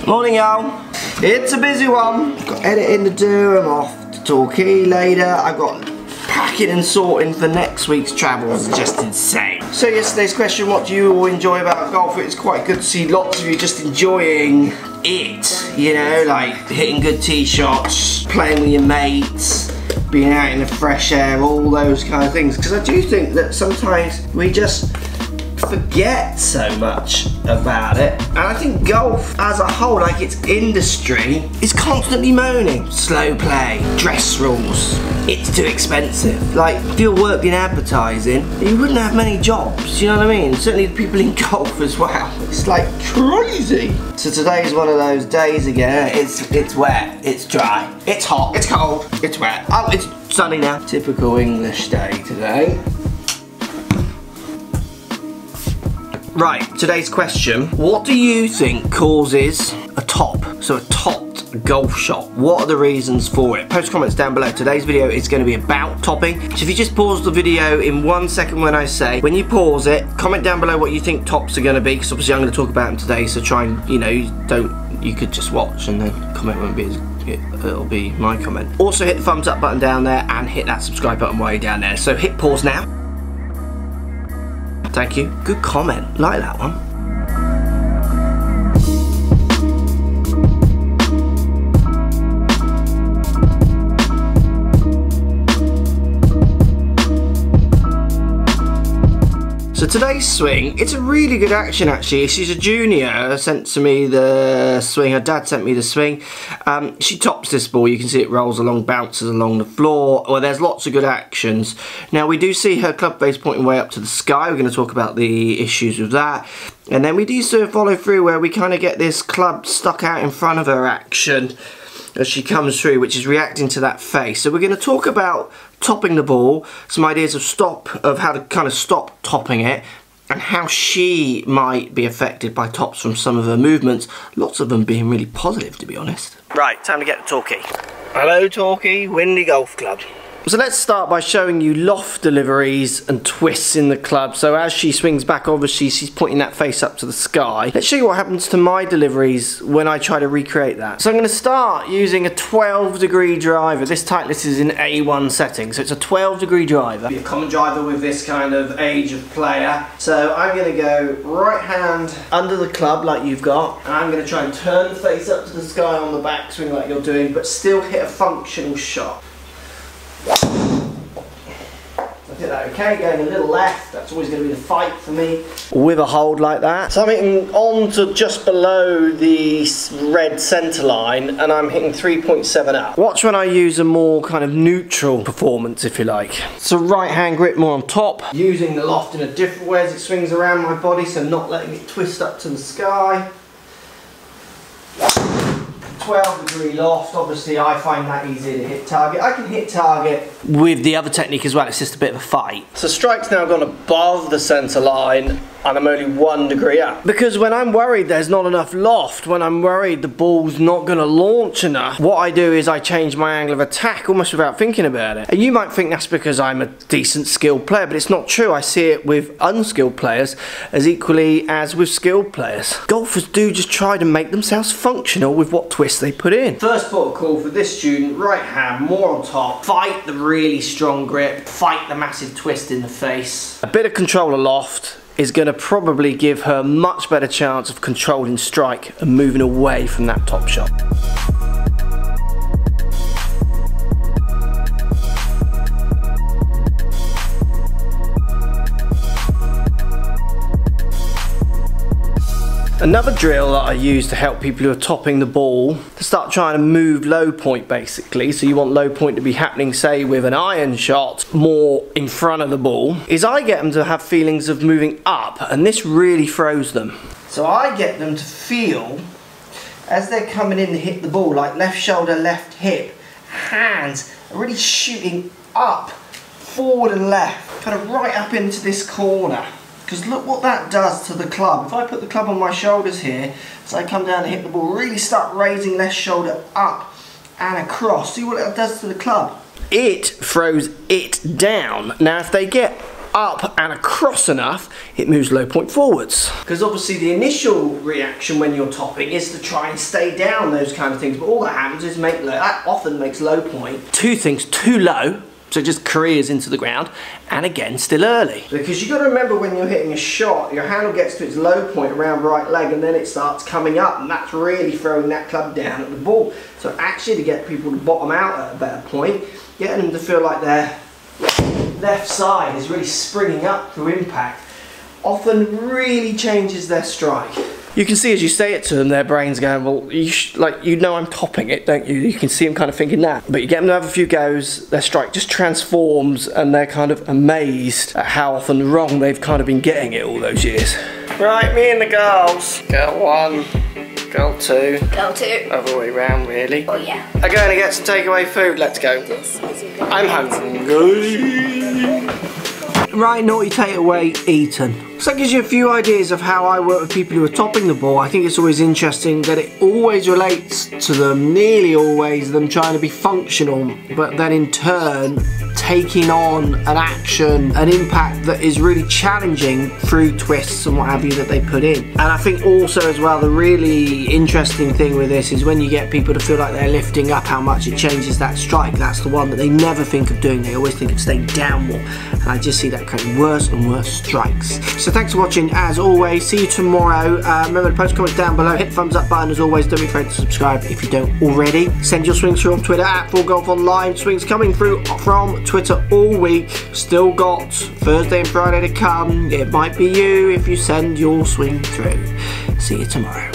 Morning, y'all. It's a busy one. Got editing to do. I'm off to Torquay later. I've got packing and sorting for next week's travels. Just insane. So yesterday's question, what do you all enjoy about golf? It's quite good to see lots of you just enjoying it. You know, like hitting good tee shots, playing with your mates, being out in the fresh air, all those kind of things. Because I do think that sometimes we just forget so much about it, and I think golf as a whole, like its industry, is constantly moaning. Slow play, dress rules, it's too expensive. Like, if you worked in advertising, you wouldn't have many jobs, you know what I mean? Certainly the people in golf as well. It's like crazy. So today's one of those days again. It's wet, it's dry, it's hot, it's cold, it's wet. Oh, it's sunny now. Typical English day today. Right, today's question. What do you think causes a top? So a topped golf shot. What are the reasons for it? Post comments down below. Today's video is going to be about topping. So if you just pause the video in 1 second when I say, when you pause it, comment down below what you think tops are going to be, because obviously I'm going to talk about them today, so try and, you know, you could just watch and then comment won't be as, it'll be my comment. Also hit the thumbs up button down there and hit that subscribe button while you're down there. So hit pause now. Thank you. Good comment. Like that one. So today's swing, it's a really good action actually. She's a junior, sent to me the swing, her dad sent me the swing. She tops this ball, you can see it rolls along, bounces along the floor. Well, there's lots of good actions. Now we do see her club face pointing way up to the sky. We're going to talk about the issues with that. And then we do sort of follow through where we kind of get this club stuck out in front of her action as she comes through, which is reacting to that face. So we're going to talk about topping the ball, some ideas of how to kind of stop topping it, and how she might be affected by tops from some of her movements, lots of them being really positive, to be honest. Right, time to get to Torquay. Hello Torquay, Windy Golf Club. So let's start by showing you loft deliveries and twists in the club. So as she swings back, obviously she's pointing that face up to the sky. Let's show you what happens to my deliveries when I try to recreate that. So I'm going to start using a 12-degree driver. This tightness is in A1 setting, so it's a 12-degree driver. Be a common driver with this kind of age of player. So I'm going to go right hand under the club like you've got, and I'm going to try and turn the face up to the sky on the backswing like you're doing, but still hit a functional shot. I did that okay, going a little left, that's always going to be the fight for me. With a hold like that. So I'm hitting on to just below the red centre line, and I'm hitting 3.7 up. Watch when I use a more kind of neutral performance, if you like. So right hand grip more on top. Using the loft in a different way as it swings around my body, so not letting it twist up to the sky. 12-degree loft, obviously I find that easier to hit target. I can hit target with the other technique as well, it's just a bit of a fight. So strike's now gone above the centre line, and I'm only 1 degree up. Because when I'm worried there's not enough loft, when I'm worried the ball's not going to launch enough, what I do is I change my angle of attack almost without thinking about it. And you might think that's because I'm a decent skilled player, but it's not true. I see it with unskilled players as equally as with skilled players. Golfers do just try to make themselves functional with what twists they put in. First protocol for this student, right hand more on top, fight the really strong grip, fight the massive twist in the face. A bit of control of loft is going to probably give her much better chance of controlling strike and moving away from that top shot. Another drill that I use to help people who are topping the ball to start trying to move low point basically, so you want low point to be happening say with an iron shot more in front of the ball, is I get them to have feelings of moving up, and this really throws them. So I get them to feel as they're coming in to hit the ball, like left shoulder, left hip, hands are really shooting up, forward and left, kind of right up into this corner. Because look what that does to the club. If I put the club on my shoulders here, as I come down and hit the ball, really start raising left shoulder up and across. See what that does to the club? It throws it down. Now if they get up and across enough, it moves low point forwards. Because obviously the initial reaction when you're topping is to try and stay down those kind of things, but all that happens is that often makes low point. Two things too low, so it just careers into the ground, and again still early. Because you've got to remember when you're hitting a shot, your handle gets to its low point around right leg and then it starts coming up, and that's really throwing that club down at the ball. So actually to get people to bottom out at a better point, getting them to feel like their left side is really springing up through impact, often really changes their strike. You can see as you say it to them, their brain's going, well, you know I'm topping it, don't you? You can see them kind of thinking that. But you get them to have a few goes, their strike just transforms and they're kind of amazed at how often wrong they've kind of been getting it all those years. Right, me and the girls. Girl 1, girl 2. Girl 2. Other way round, really. Oh yeah. I'm going to get some takeaway food, let's go. I'm hungry. Right, naughty takeaway eaten. So that gives you a few ideas of how I work with people who are topping the ball. I think it's always interesting that it always relates to them, nearly always, them trying to be functional, but then in turn taking on an action, an impact that is really challenging through twists and what have you that they put in. And I think also as well, the really interesting thing with this is when you get people to feel like they're lifting up, how much it changes that strike. That's the one that they never think of doing. They always think of staying down more. And I just see that creating worse and worse strikes. So thanks for watching as always. See you tomorrow. Remember to post comments down below. Hit the thumbs up button as always. Don't be afraid to subscribe if you don't already. Send your swings through on Twitter at 4golfonline. Swings coming through from Twitter all week. Still got Thursday and Friday to come. It might be you if you send your swing through. See you tomorrow.